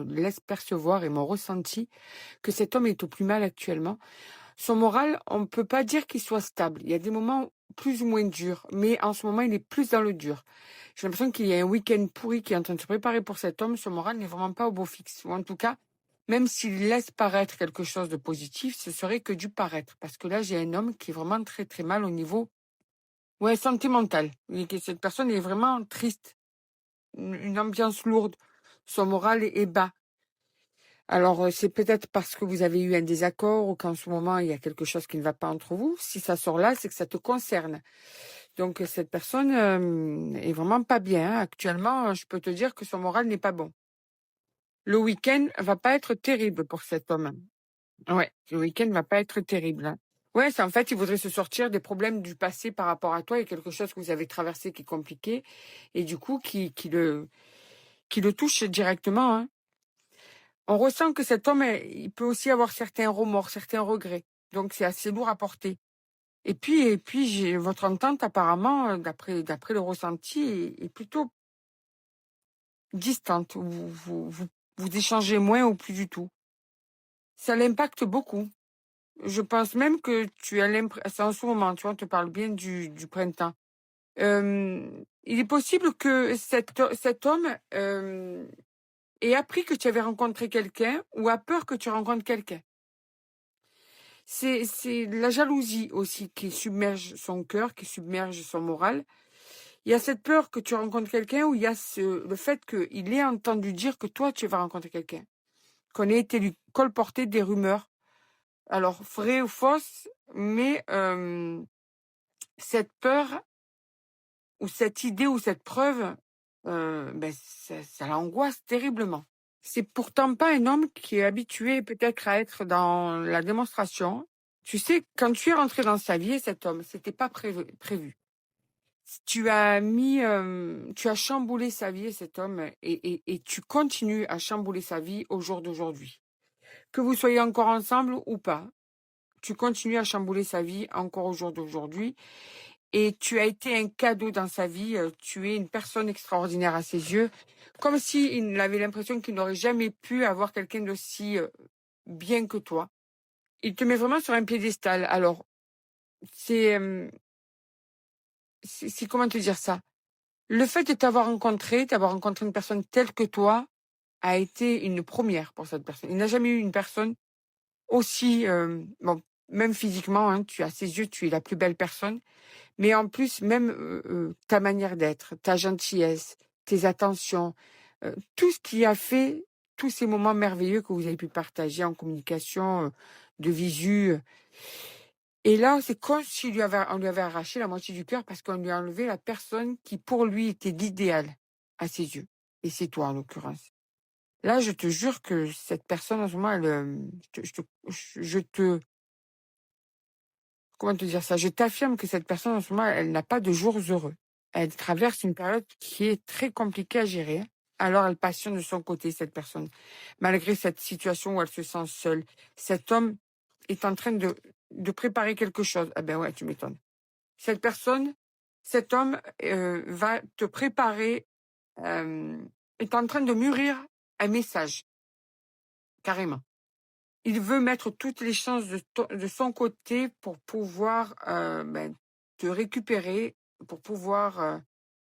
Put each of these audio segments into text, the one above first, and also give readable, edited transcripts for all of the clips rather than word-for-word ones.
laisse percevoir et mon ressenti que cet homme est au plus mal actuellement. Son moral, on ne peut pas dire qu'il soit stable. Il y a des moments plus ou moins durs, mais en ce moment, il est plus dans le dur. J'ai l'impression qu'il y a un week-end pourri qui est en train de se préparer pour cet homme. Son moral n'est vraiment pas au beau fixe. Ou en tout cas, même s'il laisse paraître quelque chose de positif, ce serait que du paraître. Parce que là, j'ai un homme qui est vraiment très très mal au niveau sentimental. Cette personne est vraiment triste, une ambiance lourde. Son moral est bas. Alors, c'est peut-être parce que vous avez eu un désaccord ou qu'en ce moment, il y a quelque chose qui ne va pas entre vous. Si ça sort là, c'est que ça te concerne. Donc, cette personne est vraiment pas bien, hein. Actuellement, je peux te dire que son moral n'est pas bon. Le week-end va pas être terrible pour cet homme. Ouais, le week-end va pas être terrible, hein. Ouais, c'est en fait, il voudrait se sortir des problèmes du passé par rapport à toi. Il y a quelque chose que vous avez traversé qui est compliqué et du coup, qui le touche directement, hein. On ressent que cet homme, il peut aussi avoir certains remords, certains regrets. Donc, c'est assez lourd à porter. Et puis, votre entente, apparemment, d'après le ressenti, est plutôt distante. Vous échangez moins ou plus du tout. Ça l'impacte beaucoup. Je pense même que tu as l'impression, c'est en ce moment, tu vois, on te parle bien du printemps. Il est possible que cet homme ait appris que tu avais rencontré quelqu'un ou a peur que tu rencontres quelqu'un. C'est la jalousie aussi qui submerge son cœur, qui submerge son moral. Il y a cette peur que tu rencontres quelqu'un ou il y a le fait qu'il ait entendu dire que toi, tu vas rencontrer quelqu'un. Qu'on ait été lui colporter des rumeurs. Alors, vraies ou fausses, mais cette peur ou cette idée ou cette preuve, ça l'angoisse terriblement. C'est pourtant pas un homme qui est habitué peut-être à être dans la démonstration. Tu sais, quand tu es rentré dans sa vie, cet homme, c'était pas prévu. Tu as chamboulé sa vie, cet homme, et tu continues à chambouler sa vie au jour d'aujourd'hui. Que vous soyez encore ensemble ou pas, tu continues à chambouler sa vie encore au jour d'aujourd'hui. Et tu as été un cadeau dans sa vie. Tu es une personne extraordinaire à ses yeux. Comme s'il avait l'impression qu'il n'aurait jamais pu avoir quelqu'un d'aussi bien que toi. Il te met vraiment sur un piédestal. Alors, c'est, euh, c'est comment te dire ça? Le fait de d'avoir rencontré une personne telle que toi, a été une première pour cette personne. Il n'a jamais eu une personne aussi, bon, même physiquement, hein, à ses yeux, tu es la plus belle personne. Mais en plus, même ta manière d'être, ta gentillesse, tes attentions, tout ce qui a fait tous ces moments merveilleux que vous avez pu partager en communication, de visu. Et là, c'est comme si on lui avait arraché la moitié du cœur parce qu'on lui a enlevé la personne qui, pour lui, était l'idéal à ses yeux. Et c'est toi, en l'occurrence. Là, je te jure que cette personne, en ce moment, comment te dire ça? Je t'affirme que cette personne, en ce moment, elle n'a pas de jours heureux. Elle traverse une période qui est très compliquée à gérer. Alors, elle passionne de son côté, cette personne. Malgré cette situation où elle se sent seule, cet homme est en train de préparer quelque chose. Ah ben ouais, tu m'étonnes. Cette personne, cet homme va te préparer, euh, est en train de mûrir un message, carrément. Il veut mettre toutes les chances de son côté pour pouvoir te récupérer, pour pouvoir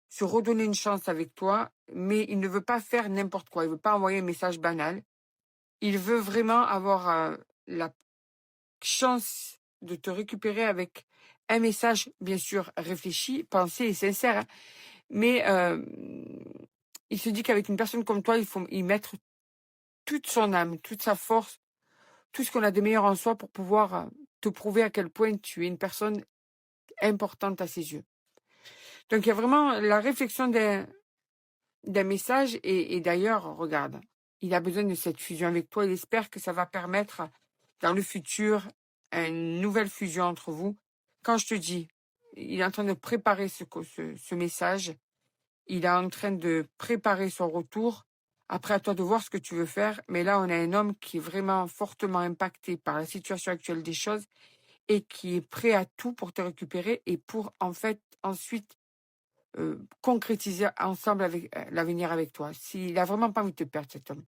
se redonner une chance avec toi, mais il ne veut pas faire n'importe quoi. Il veut pas envoyer un message banal. Il veut vraiment avoir la chance de te récupérer avec un message, bien sûr, réfléchi, pensé et sincère, hein. Mais il se dit qu'avec une personne comme toi, il faut y mettre toute son âme, toute sa force, tout ce qu'on a de meilleur en soi pour pouvoir te prouver à quel point tu es une personne importante à ses yeux. Donc il y a vraiment la réflexion d'un message et d'ailleurs, regarde, il a besoin de cette fusion avec toi. Il espère que ça va permettre dans le futur une nouvelle fusion entre vous. Quand je te dis, il est en train de préparer ce message, il est en train de préparer son retour. Après, à toi de voir ce que tu veux faire. Mais là, on a un homme qui est vraiment fortement impacté par la situation actuelle des choses et qui est prêt à tout pour te récupérer et pour, en fait, ensuite, concrétiser ensemble avec l'avenir avec toi. S'il a vraiment pas envie de te perdre, cet homme.